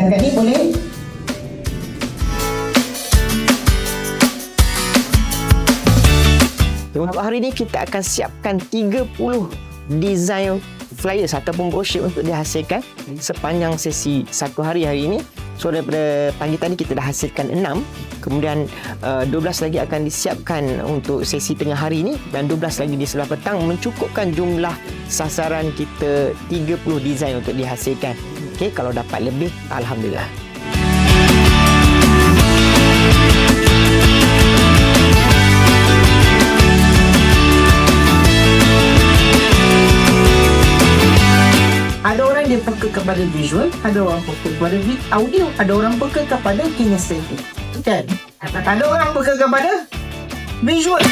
Angkat ni boleh. Untuk hari ini kita akan siapkan 30 design flyers ataupun brosur untuk dihasilkan sepanjang sesi satu hari ini. So daripada pagi tadi kita dah hasilkan 6, kemudian 12 lagi akan disiapkan untuk sesi tengah hari ini dan 12 lagi di sebelah petang, mencukupkan jumlah sasaran kita 30 design untuk dihasilkan. Okey, kalau dapat lebih, alhamdulillah. Ada orang dia peka kepada visual, ada orang peka kepada audio, ada orang peka kepada kinestetik. Kan? Ada orang peka kepada visual.